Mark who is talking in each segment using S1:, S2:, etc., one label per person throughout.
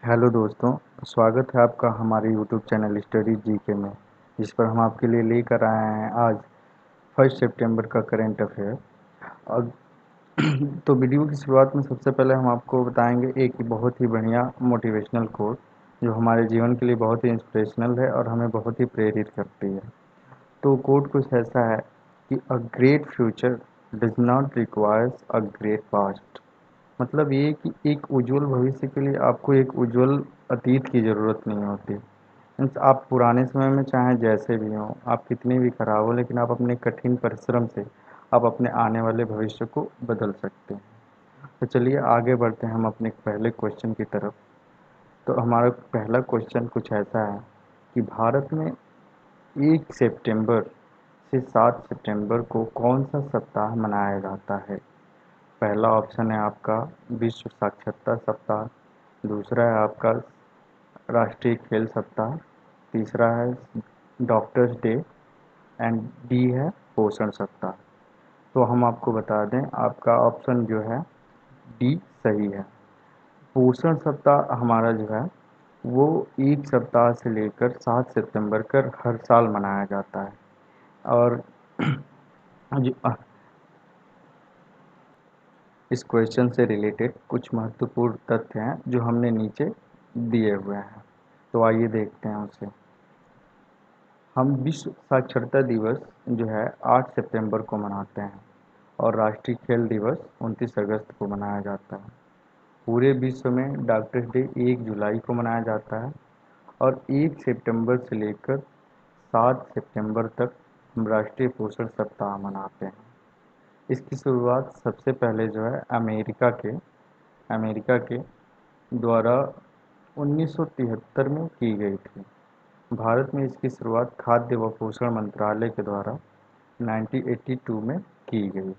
S1: Hello दोस्तों, स्वागत है आपका हमारे यूट्यूब चैनल स्टडी जीके में, जिस पर हम आपके लिए लेकर आए हैं आज 1 सितंबर का करंट अफेयर। और तो वीडियो की शुरुआत में सबसे पहले हम आपको बताएंगे एक बहुत ही बढ़िया मोटिवेशनल कोट जो हमारे जीवन के लिए बहुत ही इंस्पिरेशनल है और हमें बहुत ही प्रेरित करती है। तो कोट कुछ ऐसा है कि a great future does not requires a great past. मतलब ये कि एक उज्जवल भविष्य के लिए आपको एक उज्जवल अतीत की ज़रूरत नहीं होती। मीन्स आप पुराने समय में चाहे जैसे भी हों, आप कितने भी खराब हो, लेकिन आप अपने कठिन परिश्रम से आप अपने आने वाले भविष्य को बदल सकते हैं। तो चलिए आगे बढ़ते हैं हम अपने पहले क्वेश्चन की तरफ। तो हमारा पहला क्वेश्चन कुछ ऐसा है कि भारत में 1 सितंबर से 7 सितंबर को कौन सा सप्ताह मनाया जाता है? पहला ऑप्शन है आपका विश्व साक्षरता सप्ताह, दूसरा है आपका राष्ट्रीय खेल सप्ताह, तीसरा है डॉक्टर्स डे एंड डी है पोषण सप्ताह। तो हम आपको बता दें, आपका ऑप्शन जो है डी सही है। पोषण सप्ताह हमारा जो है वो 1 सप्ताह से लेकर 7 सितंबर तक हर साल मनाया जाता है। और जो इस क्वेश्चन से रिलेटेड कुछ महत्वपूर्ण तथ्य हैं जो हमने नीचे दिए हुए हैं। तो आइए देखते हैं उसे। हम विश्व साक्षरता दिवस जो है 8 सितंबर को मनाते हैं और राष्ट्रीय खेल दिवस 29 अगस्त को मनाया जाता है। पूरे विश्व में डॉक्टर्स डे 1 जुलाई को मनाया जाता है और 1 सितंबर से लेकर 7 सितंबर तक हम राष्ट्रीय पोषण सप्ताह मनाते हैं। इसकी शुरुआत सबसे पहले जो है अमेरिका के द्वारा 1973 में की गई थी। भारत में इसकी शुरुआत खाद्य व पोषण मंत्रालय के द्वारा 1982 में की गई।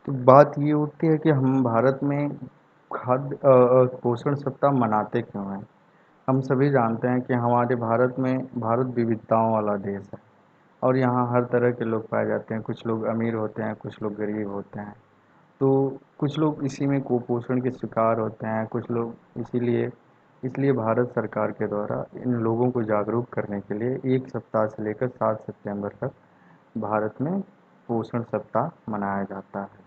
S1: तो बात ये उठती है कि हम भारत में पोषण सप्ताह मनाते क्यों हैं। हम सभी जानते हैं कि हमारे भारत विविधताओं वाला देश है और यहाँ हर तरह के लोग पाए जाते हैं। कुछ लोग अमीर होते हैं, कुछ लोग गरीब होते हैं। तो कुछ लोग इसी में कुपोषण के शिकार होते हैं, कुछ लोग इसलिए भारत सरकार के द्वारा इन लोगों को जागरूक करने के लिए 1 सप्ताह से लेकर 7 सितंबर तक भारत में पोषण सप्ताह मनाया जाता है।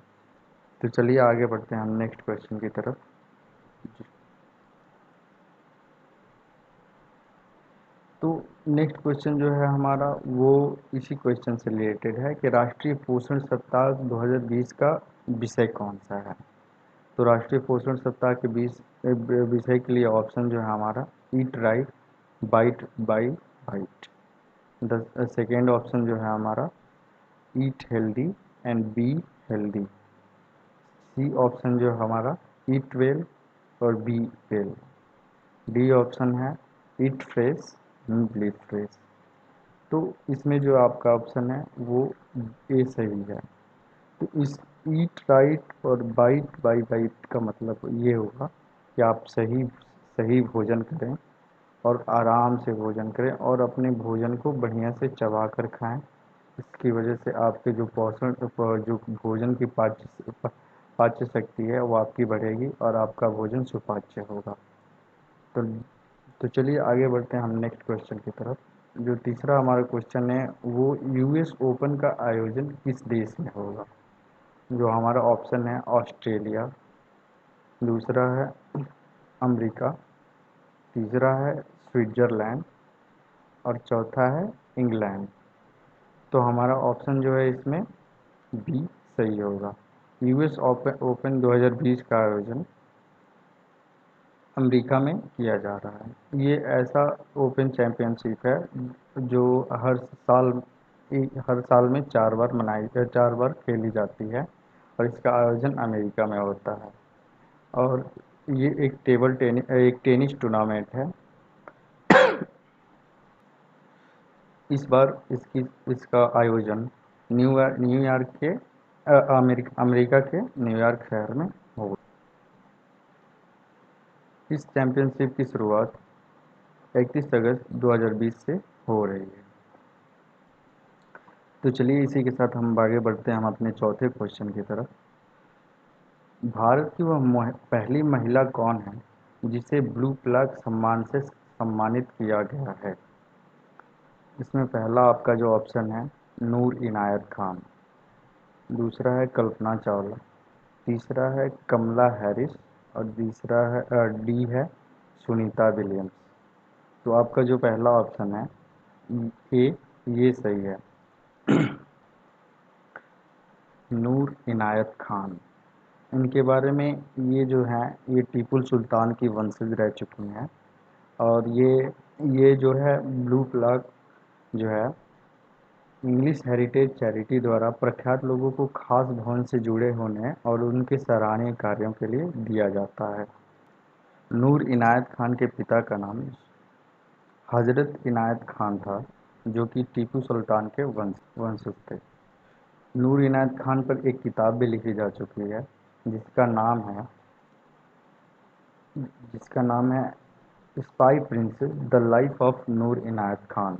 S1: तो चलिए आगे बढ़ते हैं हम नेक्स्ट क्वेश्चन की तरफ। तो नेक्स्ट क्वेश्चन जो है हमारा वो इसी क्वेश्चन से रिलेटेड है कि राष्ट्रीय पोषण सप्ताह 2020 का विषय कौन सा है। तो राष्ट्रीय पोषण सप्ताह के 20 विषय के लिए ऑप्शन जो है हमारा eat right, bite by bite. The second option जो है हमारा eat healthy and be healthy. C option जो है हमारा ईट वेल और बी वेल। डी ऑप्शन है eat fresh and bleed fresh. तो इसमें जो आपका ऑप्शन है वो ए सही है। तो इस ईट राइट और बाइट बाई बाइट का मतलब ये होगा कि आप सही सही भोजन करें और आराम से भोजन करें और अपने भोजन को बढ़िया से चबा कर खाएं। इसकी वजह से आपके जो भोजन की पाच्य शक्ति है वो आपकी बढ़ेगी और आपका भोजन सुपाच्य होगा। तो तो चलिए आगे बढ़ते हैं हम नेक्स्ट क्वेश्चन की तरफ। जो तीसरा हमारा क्वेश्चन है वो यूएस ओपन का आयोजन किस देश में होगा। जो हमारा ऑप्शन है ऑस्ट्रेलिया, दूसरा है अमेरिका, तीसरा है स्विट्ज़रलैंड और चौथा है इंग्लैंड। तो हमारा ऑप्शन जो है इसमें बी सही होगा। यूएस ओपन 2020 का आयोजन अमेरिका में किया जा रहा है। ये ऐसा ओपन चैम्पियनशिप है जो हर साल में 4 बार खेली जाती है और इसका आयोजन अमेरिका में होता है। और ये एक टेनिस टूर्नामेंट है। इस बार इसका आयोजन न्यूयॉर्क के अमेरिका के न्यूयॉर्क शहर में होगा। इस चैम्पियनशिप की शुरुआत 31 अगस्त 2020 से हो रही है। तो चलिए इसी के साथ हम आगे बढ़ते हैं हम अपने चौथे क्वेश्चन की तरफ। भारत की वह पहली महिला कौन है जिसे ब्लू फ्लैग सम्मान से सम्मानित किया गया है? इसमें पहला आपका जो ऑप्शन है नूर इनायत खान, दूसरा है कल्पना चावला, तीसरा है कमला हैरिस और तीसरा है डी है सुनीता विलियम्स। तो आपका जो पहला ऑप्शन है ए, ये सही है। नूर इनायत खान, इनके बारे में ये जो है ये टीपू सुल्तान की वंशज रह चुकी हैं और ये जो है ब्लू फ्लैग जो है इंग्लिश हेरिटेज चैरिटी द्वारा प्रख्यात लोगों को खास भवन से जुड़े होने और उनके सराहनीय कार्यों के लिए दिया जाता है। नूर इनायत खान के पिता का नाम हजरत इनायत खान था जो कि टीपू सुल्तान के वंशज थे। नूर इनायत खान पर एक किताब भी लिखी जा चुकी है जिसका नाम है जिसका नाम है spy princess the life of Noor Inayat Khan,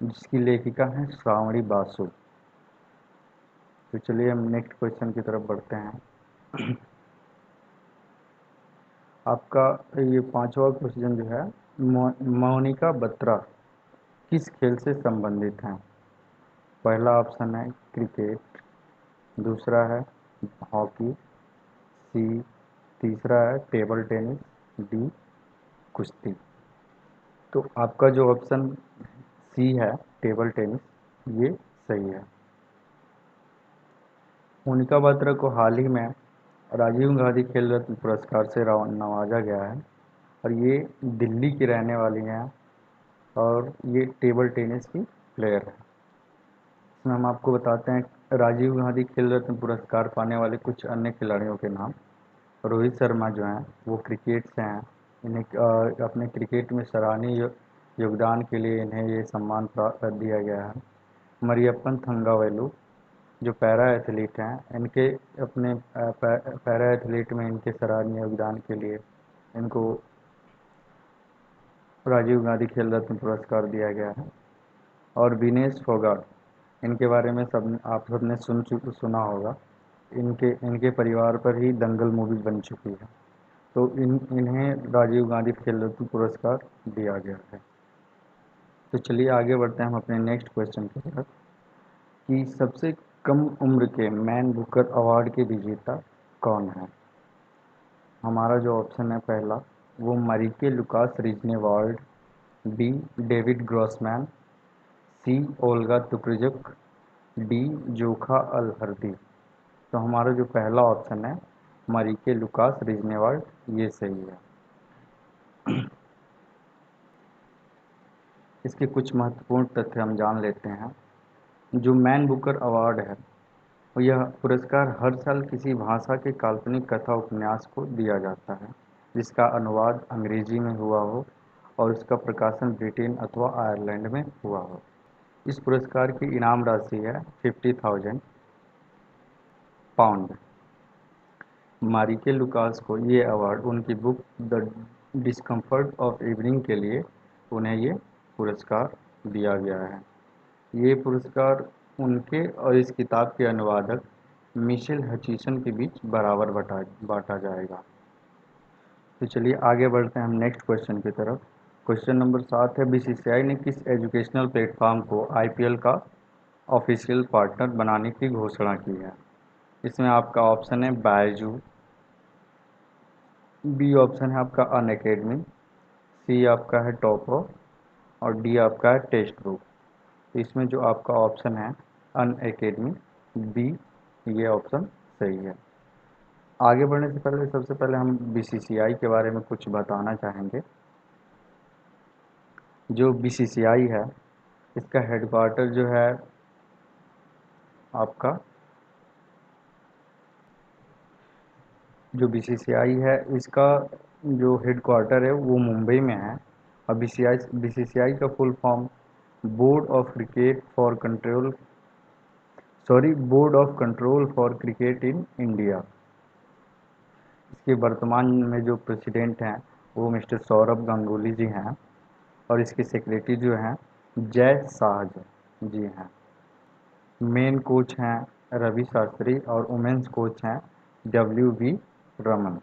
S1: जिसकी लेखिका हैं श्रावणी बासु। तो चलिए हम नेक्स्ट क्वेश्चन की तरफ बढ़ते हैं। आपका ये पांचवा क्वेश्चन जो है मोनिका बत्रा किस खेल से संबंधित हैं? पहला ऑप्शन है क्रिकेट, दूसरा है हॉकी, सी तीसरा है टेबल टेनिस, डी कुश्ती। तो आपका जो ऑप्शन सी है टेबल टेनिस, ये सही है। मोनिका बत्रा को हाल ही में राजीव गांधी खेल रत्न पुरस्कार से नवाजा गया है और ये दिल्ली की रहने वाली हैं और ये टेबल टेनिस की प्लेयर है। इसमें हम आपको बताते हैं राजीव गांधी खेल रत्न पुरस्कार पाने वाले कुछ अन्य खिलाड़ियों के नाम। रोहित शर्मा जो हैं वो क्रिकेट से हैं, इन्हें अपने क्रिकेट में सराहनीय योगदान के लिए इन्हें ये सम्मान दिया गया है। मरियप्पन थंगावेलु जो पैरा एथलीट हैं, इनके अपने पैरा एथलीट में इनके सराहनीय योगदान के लिए इनको राजीव गांधी खेल रत्न पुरस्कार दिया गया है। और विनेश फोगाट, इनके बारे में आप सबने सुना होगा। इनके इनके परिवार पर ही दंगल मूवी बन चुकी है, तो इन्हें राजीव गांधी खेल रत्न पुरस्कार दिया गया है। तो चलिए आगे बढ़ते हैं हम अपने नेक्स्ट क्वेश्चन की तरफ कि सबसे कम उम्र के मैन बुकर अवार्ड के विजेता कौन है? हमारा जो ऑप्शन है पहला वो मरिके लुकास रिजनेवाल्ड, बी डेविड ग्रॉसमैन, सी ओल्गा तुकरजुक, डी जोखा अल हर्दी। तो हमारा जो पहला ऑप्शन है मरिके लुकास रिजनेवाल्ड, ये सही है। इसके कुछ महत्वपूर्ण तथ्य हम जान लेते हैं। जो मैन बुकर अवार्ड है यह पुरस्कार हर साल किसी भाषा के काल्पनिक कथा उपन्यास को दिया जाता है जिसका अनुवाद अंग्रेजी में हुआ हो और उसका प्रकाशन ब्रिटेन अथवा आयरलैंड में हुआ हो। इस पुरस्कार की इनाम राशि है 50,000 पाउंड। मारिके लुकास को ये अवार्ड उनकी book the discomfort of evening के लिए उन्हें ये पुरस्कार दिया गया है। ये पुरस्कार उनके और इस किताब के अनुवादक मिशेल हचिसन के बीच बराबर बांटा जाएगा। तो चलिए आगे बढ़ते हैं हम नेक्स्ट क्वेश्चन की तरफ। क्वेश्चन नंबर 7 है बीसीसीआई ने किस एजुकेशनल प्लेटफॉर्म को आईपीएल का ऑफिशियल पार्टनर बनाने की घोषणा की है? इसमें आपका ऑप्शन है बायजू, बी ऑप्शन है आपका अन अकेडमी, सी आपका है टॉपरो और डी आपका है टेक्स्ट बुक। तो इसमें जो आपका ऑप्शन है अन अकेडमी, बी, ये ऑप्शन सही है। आगे बढ़ने से पहले सबसे पहले हम बीसीसीआई के बारे में कुछ बताना चाहेंगे। जो बीसीसीआई है इसका हेडक्वार्टर जो है आपका जो बीसीसीआई है इसका जो हेडक्वार्टर है वो मुंबई में है। और बीसीसीआई का full form board of cricket for control board of control for cricket in India. इसके वर्तमान में जो प्रेसिडेंट हैं वो मिस्टर सौरभ गांगुली जी हैं और इसके सेक्रेटरी जो हैं जय शाह जी हैं। मेन कोच हैं रवि शास्त्री और वुमेन्स कोच हैं WV रमन।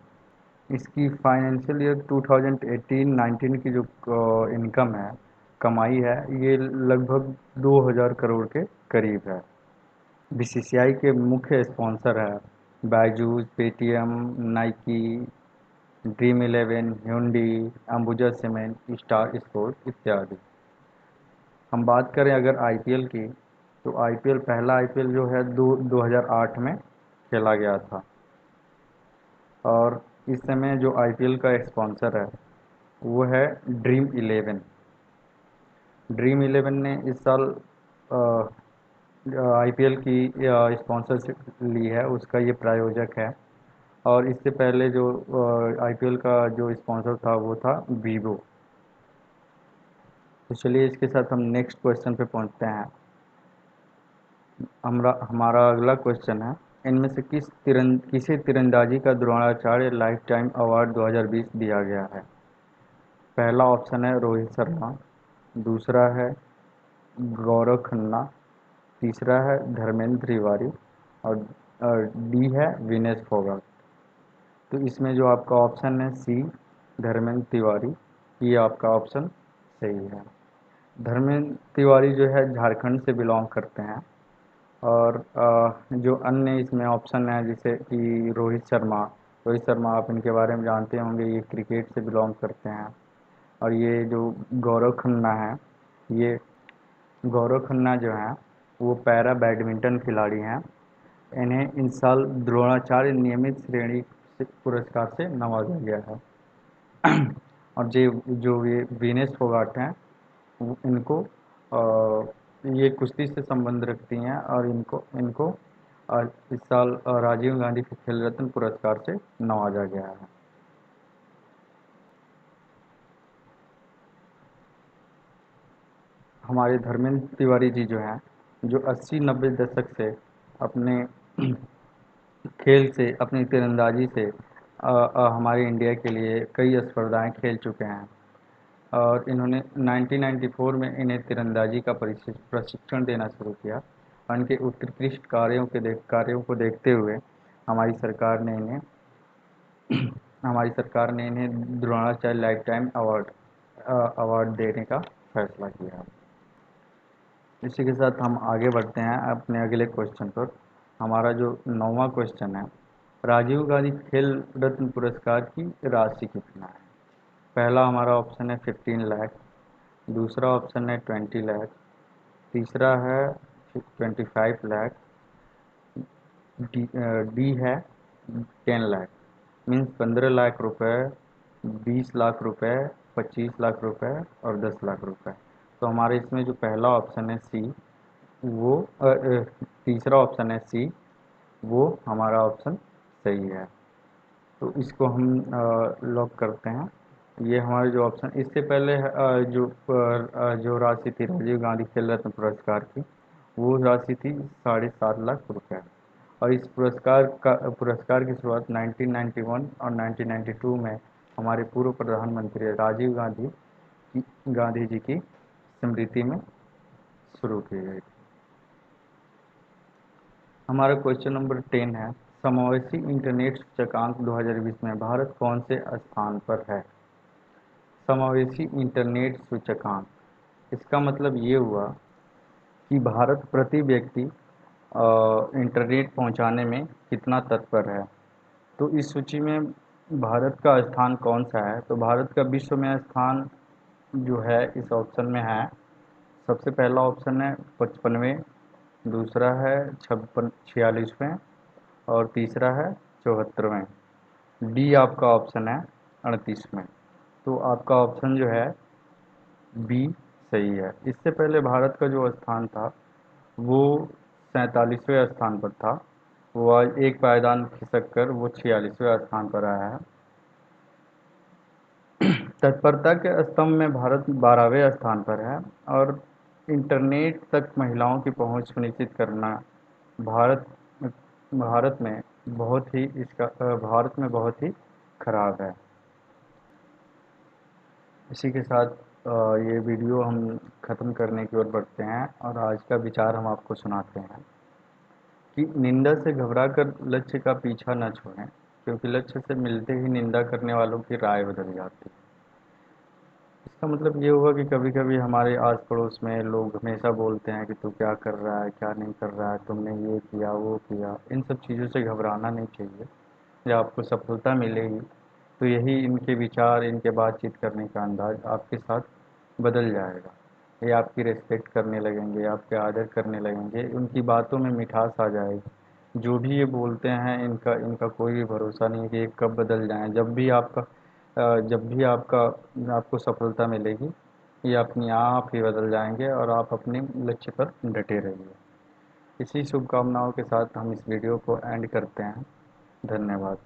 S1: इसकी फाइनेंशियल ईयर 2018-19 की जो इनकम है, कमाई है, ये लगभग 2000 करोड़ के करीब है। बीसीसीआई के मुख्य स्पॉन्सर है Byju's, Paytm, Nike, dream eleven, hyundai, Ambuja cement, star sport इत्यादि। हम बात करें अगर आईपीएल की, तो आईपीएल पहला आईपीएल जो है 2008 में खेला गया था। और इस समय जो आईपीएल का स्पॉन्सर है वो है ड्रीम इलेवन। ड्रीम इलेवन ने इस साल आईपीएल की स्पॉन्सरशिप ली है, उसका ये प्रायोजक है। और इससे पहले जो आईपीएल का जो स्पॉन्सर था वो था वीवो। तो चलिए इसके साथ हम नेक्स्ट क्वेश्चन पे पहुंचते हैं। हमारा अगला क्वेश्चन है, इनमें से किसे तीरंदाजी का द्रोणाचार्य लाइफ टाइम अवार्ड 2020 दिया गया है? पहला ऑप्शन है रोहित शर्मा, दूसरा है गौरव खन्ना, तीसरा है धर्मेंद्र तिवारी और डी है विनेश फोगाट। तो इसमें जो आपका ऑप्शन है सी, धर्मेंद्र तिवारी, ये आपका ऑप्शन सही है। धर्मेंद्र तिवारी जो है झारखंड से बिलोंग करते हैं। और जो अन्य इसमें ऑप्शन है जैसे कि रोहित शर्मा आप इनके बारे में जानते होंगे, ये क्रिकेट से बिलोंग करते हैं। और ये जो गौरव खन्ना है, ये गौरव खन्ना जो हैं वो पैरा बैडमिंटन खिलाड़ी हैं। इन्हें इस साल द्रोणाचार्य नियमित श्रेणी से पुरस्कार से नवाजा गया है। और जो ये विनेश फोगाट हैं, इनको ये कुश्ती से संबंध रखती हैं और इनको इनको इस साल राजीव गांधी खेल रत्न पुरस्कार से नवाजा गया है। हमारे धर्मेंद्र तिवारी जी जो हैं, जो 80-90 दशक से अपने खेल से, अपनी तीरंदाजी से हमारे इंडिया के लिए कई स्पर्धाएं खेल चुके हैं। और इन्होंने 1994 में इन्हें तीरंदाजी का प्रशिक्षण देना शुरू किया। और इनके उत्कृष्ट कार्यों को देखते हुए हमारी सरकार ने इन्हें हमारी सरकार ने इन्हें द्रोणाचार्य लाइफ टाइम अवार्ड देने का फैसला किया। इसी के साथ हम आगे बढ़ते हैं अपने अगले क्वेश्चन पर। हमारा जो 9वां क्वेश्चन है, राजीव गांधी खेल रत्न पुरस्कार की राशि कितना है? पहला हमारा ऑप्शन है 15 लाख, दूसरा ऑप्शन है 20 लाख, तीसरा है 25 लाख, डी है 10 लाख। मीन्स 15 लाख रुपए, 20 लाख रुपए, 25 लाख रुपए और 10 लाख रुपए। तो हमारे इसमें जो पहला ऑप्शन है सी, वो तीसरा ऑप्शन है सी, वो हमारा ऑप्शन सही है। तो इसको हम लॉक करते हैं। ये हमारे जो ऑप्शन, इससे पहले जो राशि थी राजीव गांधी खेल रत्न पुरस्कार की, वो राशि थी 7.5 लाख रुपए। और इस पुरस्कार की शुरुआत 1991 और 1992 में हमारे पूर्व प्रधानमंत्री राजीव गांधी जी की स्मृति में शुरू की गई। हमारा क्वेश्चन नंबर 10 है, समावेशी इंटरनेट सूचकांक 2020 में भारत कौन से स्थान पर है? समावेशी इंटरनेट सूचकांक, इसका मतलब ये हुआ कि भारत प्रति व्यक्ति इंटरनेट पहुंचाने में कितना तत्पर है। तो इस सूची में भारत का स्थान कौन सा है? तो भारत का विश्व में स्थान जो है इस ऑप्शन में है, सबसे पहला ऑप्शन है 55वें, दूसरा है 46वें और तीसरा है 74वें। डी आपका ऑप्शन है 38वें। तो आपका ऑप्शन जो है बी सही है। इससे पहले भारत का जो स्थान था वो 47वें स्थान पर था। वो आज एक पायदान खिसक कर वो 46वें स्थान पर आया है। तत्परता के स्तंभ में भारत 12वें स्थान पर है। और इंटरनेट तक महिलाओं की पहुंच सुनिश्चित करना भारत भारत में भारत में बहुत ही खराब है। इसी के साथ ये वीडियो हम ख़त्म करने की ओर बढ़ते हैं और आज का विचार हम आपको सुनाते हैं। कि निंदा से घबराकर लक्ष्य का पीछा न छोड़ें, क्योंकि लक्ष्य से मिलते ही निंदा करने वालों की राय बदल जाती है। इसका मतलब ये हुआ कि कभी कभी हमारे आस पड़ोस में लोग हमेशा बोलते हैं कि तू क्या कर रहा है, क्या नहीं कर रहा है, तुमने ये किया वो किया। इन सब चीज़ों से घबराना नहीं चाहिए। जब आपको सफलता मिलेगी तो यही इनके विचार, इनके बातचीत करने का अंदाज आपके साथ बदल जाएगा। ये आपकी रिस्पेक्ट करने लगेंगे, आपके आदर करने लगेंगे, उनकी बातों में मिठास आ जाएगी। जो भी ये बोलते हैं, इनका इनका कोई भी भरोसा नहीं है कि ये कब बदल जाएं। जब भी आपको सफलता मिलेगी, ये अपने आप ही बदल जाएंगे और आप अपने लक्ष्य पर डटे रहिए। इसी शुभकामनाओं के साथ हम इस वीडियो को एंड करते हैं। धन्यवाद।